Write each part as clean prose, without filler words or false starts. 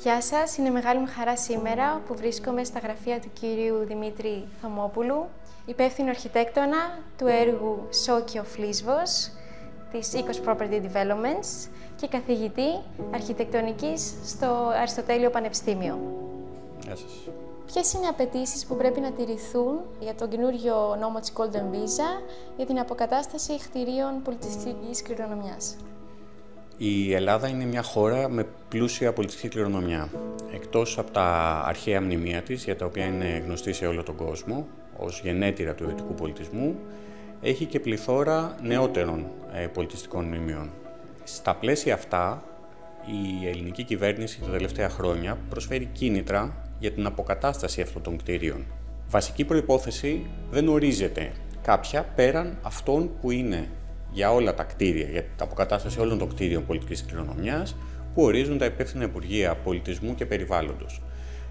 Γεια σας, είναι μεγάλη μου χαρά σήμερα που βρίσκομαι στα γραφεία του κύριου Δημήτρη Θωμόπουλου, υπεύθυνο αρχιτέκτονα του έργου Σόκιο Φλίσβος της Oikos Property Developments και καθηγητή αρχιτεκτονικής στο Αριστοτέλειο Πανεπιστήμιο. Γεια σας. Ποιες είναι οι απαιτήσεις που πρέπει να τηρηθούν για τον καινούριο νόμο της Golden Visa για την αποκατάσταση κτηρίων πολιτιστικής κληρονομιάς? Η Ελλάδα είναι μια χώρα με πλούσια πολιτιστική κληρονομιά. Εκτός από τα αρχαία μνημεία της, για τα οποία είναι γνωστή σε όλο τον κόσμο, ως γενέτειρα του δυτικού πολιτισμού, έχει και πληθώρα νεότερων πολιτιστικών μνημείων. Στα πλαίσια αυτά, η ελληνική κυβέρνηση τα τελευταία χρόνια προσφέρει κίνητρα για την αποκατάσταση αυτών των κτηρίων. Βασική προϋπόθεση δεν ορίζεται κάποια πέραν αυτών που είναι για όλα τα κτίρια, για την αποκατάσταση όλων των κτίριων πολιτικής κληρονομιάς, που ορίζουν τα υπεύθυνα Υπουργεία Πολιτισμού και Περιβάλλοντος.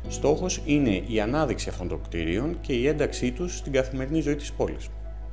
Στόχος είναι η ανάδειξη αυτών των κτίριων και η ένταξή τους στην καθημερινή ζωή της πόλης.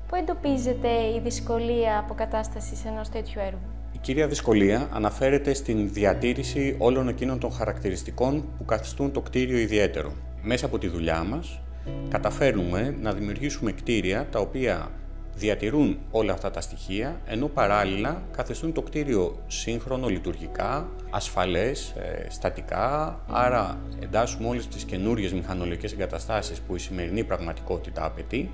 Πού εντοπίζεται η δυσκολία αποκατάστασης ενός τέτοιου έργου? Η κύρια δυσκολία αναφέρεται στην διατήρηση όλων εκείνων των χαρακτηριστικών που καθιστούν το κτίριο ιδιαίτερο. Μέσα από τη δουλειά μας καταφέρνουμε να δημιουργήσουμε κτίρια τα οποία διατηρούν όλα αυτά τα στοιχεία, ενώ παράλληλα καθιστούν το κτίριο σύγχρονο, λειτουργικά, ασφαλές, στατικά, άρα εντάσσουμε όλες τις καινούριες μηχανολογικές εγκαταστάσεις που η σημερινή πραγματικότητα απαιτεί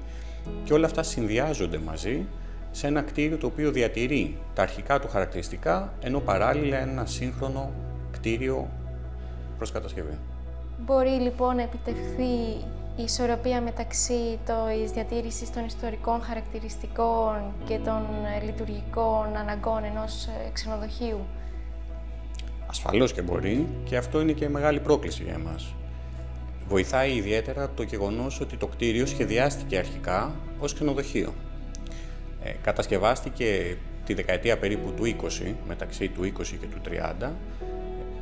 και όλα αυτά συνδυάζονται μαζί σε ένα κτίριο το οποίο διατηρεί τα αρχικά του χαρακτηριστικά, ενώ παράλληλα ένα σύγχρονο κτίριο προς κατασκευή. Μπορεί λοιπόν να επιτευχθεί η ισορροπία μεταξύ της διατήρησης των ιστορικών χαρακτηριστικών και των λειτουργικών αναγκών ενός ξενοδοχείου? Ασφαλώς και μπορεί, και αυτό είναι και μεγάλη πρόκληση για εμάς. Βοηθάει ιδιαίτερα το γεγονός ότι το κτίριο σχεδιάστηκε αρχικά ως ξενοδοχείο. Κατασκευάστηκε τη δεκαετία περίπου του 20, μεταξύ του 20 και του 30,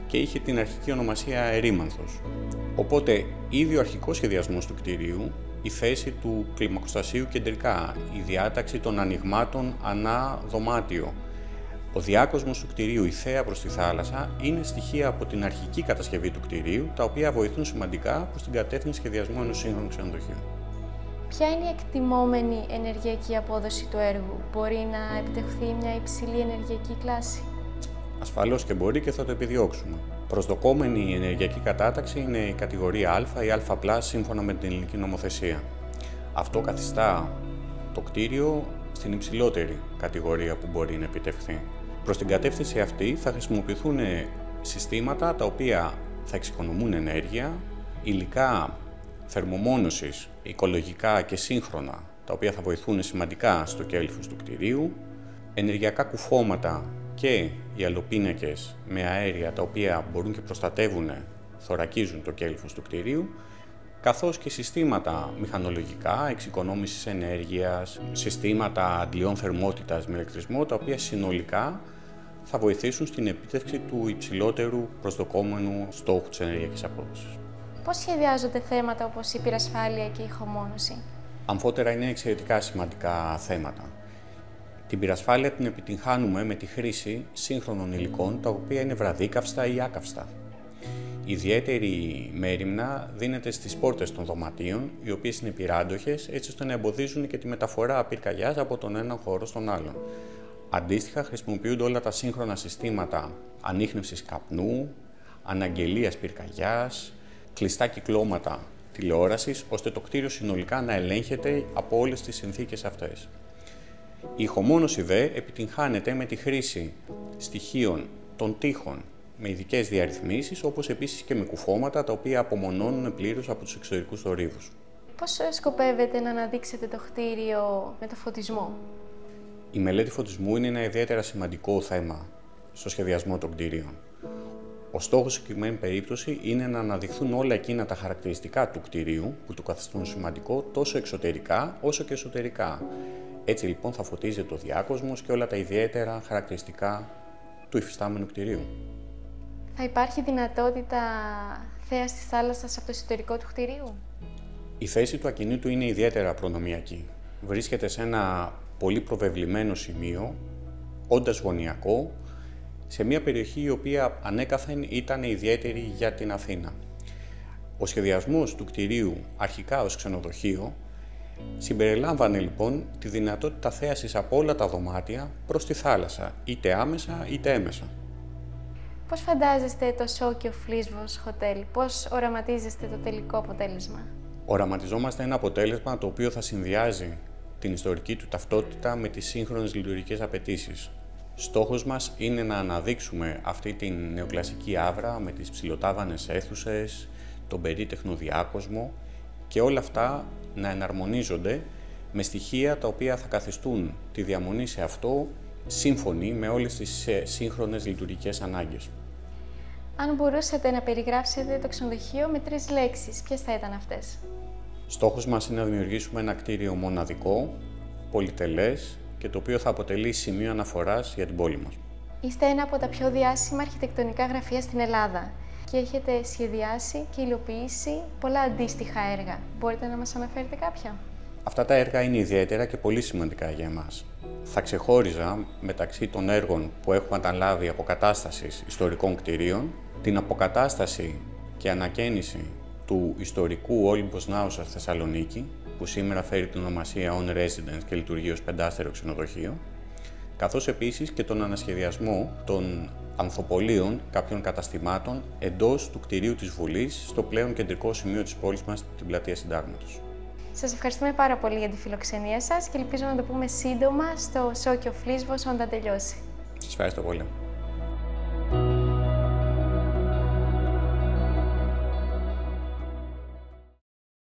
και είχε την αρχική ονομασία Ερήμανθος. Οπότε, ήδη ο αρχικός σχεδιασμός του κτηρίου, η θέση του κλιμακοστασίου κεντρικά, η διάταξη των ανοιγμάτων ανά δωμάτιο, ο διάκοσμος του κτηρίου, η θέα προς τη θάλασσα, είναι στοιχεία από την αρχική κατασκευή του κτηρίου, τα οποία βοηθούν σημαντικά προς την κατεύθυνση σχεδιασμού ενός σύγχρονου ξενοδοχείου. Ποια είναι η εκτιμόμενη ενεργειακή απόδοση του έργου? Μπορεί να επιτευχθεί μια υψηλή ενεργειακή κλάση? Ασφαλώς και μπορεί και θα το επιδιώξουμε. Προσδοκόμενη ενεργειακή κατάταξη είναι η κατηγορία Α ή Α+, σύμφωνα με την ελληνική νομοθεσία. Αυτό καθιστά το κτίριο στην υψηλότερη κατηγορία που μπορεί να επιτευχθεί. Προς την κατεύθυνση αυτή θα χρησιμοποιηθούν συστήματα τα οποία θα εξοικονομούν ενέργεια, υλικά θερμομόνωσης, οικολογικά και σύγχρονα, τα οποία θα βοηθούν σημαντικά στο κέλυφος του κτηρίου, ενεργειακά κουφώματα και οι αλοπίνακες με αέρια τα οποία μπορούν και προστατεύουν, θωρακίζουν το κέλυφος του κτηρίου, καθώς και συστήματα μηχανολογικά, εξοικονόμησης ενέργειας, συστήματα αντλιών θερμότητας με ηλεκτρισμό, τα οποία συνολικά θα βοηθήσουν στην επίτευξη του υψηλότερου προσδοκόμενου στόχου της ενεργειακής απόδοσης. Πώς σχεδιάζονται θέματα όπως η πυρασφάλεια και η ηχομόνωση? Αμφότερα είναι εξαιρετικά σημαντικά θέματα. Την πυρασφάλεια την επιτυγχάνουμε με τη χρήση σύγχρονων υλικών, τα οποία είναι βραδύκαυστα ή άκαυστα. Ιδιαίτερη μέριμνα δίνεται στις πόρτες των δωματίων, οι οποίες είναι πυράντοχες, έτσι ώστε να εμποδίζουν και τη μεταφορά πυρκαγιάς από τον έναν χώρο στον άλλον. Αντίστοιχα, χρησιμοποιούνται όλα τα σύγχρονα συστήματα ανίχνευσης καπνού, αναγγελίας πυρκαγιάς, κλειστά κυκλώματα τηλεόρασης, ώστε το κτίριο συνολικά να ελέγχεται από όλες τις συνθήκες αυτές. Η ηχομόνωση δε επιτυγχάνεται με τη χρήση στοιχείων των τοίχων με ειδικές διαρρυθμίσεις, όπως επίσης και με κουφώματα τα οποία απομονώνουν πλήρως από τους εξωτερικούς θορύβους. Πώς σκοπεύετε να αναδείξετε το κτίριο με το φωτισμό? Η μελέτη φωτισμού είναι ένα ιδιαίτερα σημαντικό θέμα στο σχεδιασμό των κτίριων. Ο στόχος σε συγκεκριμένη περίπτωση είναι να αναδειχθούν όλα εκείνα τα χαρακτηριστικά του κτηρίου που του καθιστούν σημαντικό τόσο εξωτερικά όσο και εσωτερικά. Έτσι λοιπόν θα φωτίζεται ο διάκοσμος και όλα τα ιδιαίτερα χαρακτηριστικά του υφιστάμενου κτηρίου. Θα υπάρχει δυνατότητα θέας της θάλασσας από το εσωτερικό του κτηρίου? Η θέση του ακινήτου είναι ιδιαίτερα προνομιακή. Βρίσκεται σε ένα πολύ προβεβλημένο σημείο, όντας γωνιακό, σε μια περιοχή η οποία ανέκαθεν ήταν ιδιαίτερη για την Αθήνα. Ο σχεδιασμός του κτηρίου, αρχικά ως ξενοδοχείο, συμπεριλάμβανε λοιπόν τη δυνατότητα θέασης από όλα τα δωμάτια προς τη θάλασσα, είτε άμεσα είτε έμεσα. Πώς φαντάζεστε το Σόκιο Φλίσβος Hotel, πώς οραματίζεστε το τελικό αποτέλεσμα? Οραματιζόμαστε ένα αποτέλεσμα το οποίο θα συνδυάζει την ιστορική του ταυτότητα με τις σύγχρονες λειτουργικές απαιτήσεις. Στόχος μας είναι να αναδείξουμε αυτή την νεοκλασική άβρα με τις ψηλοτάβανες αίθουσες, τον περίτεχνο διάκοσμο και όλα αυτά να εναρμονίζονται με στοιχεία τα οποία θα καθιστούν τη διαμονή σε αυτό σύμφωνη με όλες τις σύγχρονες λειτουργικές ανάγκες. Αν μπορούσατε να περιγράψετε το ξενοδοχείο με 3 λέξεις, ποιες θα ήταν αυτές? Στόχος μας είναι να δημιουργήσουμε ένα κτίριο μοναδικό, πολυτελές και το οποίο θα αποτελεί σημείο αναφοράς για την πόλη μας. Είστε ένα από τα πιο διάσημα αρχιτεκτονικά γραφεία στην Ελλάδα και έχετε σχεδιάσει και υλοποιήσει πολλά αντίστοιχα έργα. Μπορείτε να μας αναφέρετε κάποια? Αυτά τα έργα είναι ιδιαίτερα και πολύ σημαντικά για εμάς. Θα ξεχώριζα μεταξύ των έργων που έχουμε αναλάβει αποκατάστασης ιστορικών κτηρίων, την αποκατάσταση και ανακαίνιση του ιστορικού Olympus Naousa Θεσσαλονίκη, που σήμερα φέρει την ονομασία On Residence και λειτουργεί ως 5-στερεο ξενοδοχείο, καθώς επίσης και τον ανασχεδιασμό των ανθοπολίων κάποιων καταστημάτων εντός του κτηρίου της Βουλής, στο πλέον κεντρικό σημείο της πόλης μας, την Πλατεία Συντάγματος. Σας ευχαριστούμε πάρα πολύ για τη φιλοξενία σας και ελπίζω να το πούμε σύντομα στο Σόκιο Φλίσβος όταν τελειώσει. Σας ευχαριστώ πολύ.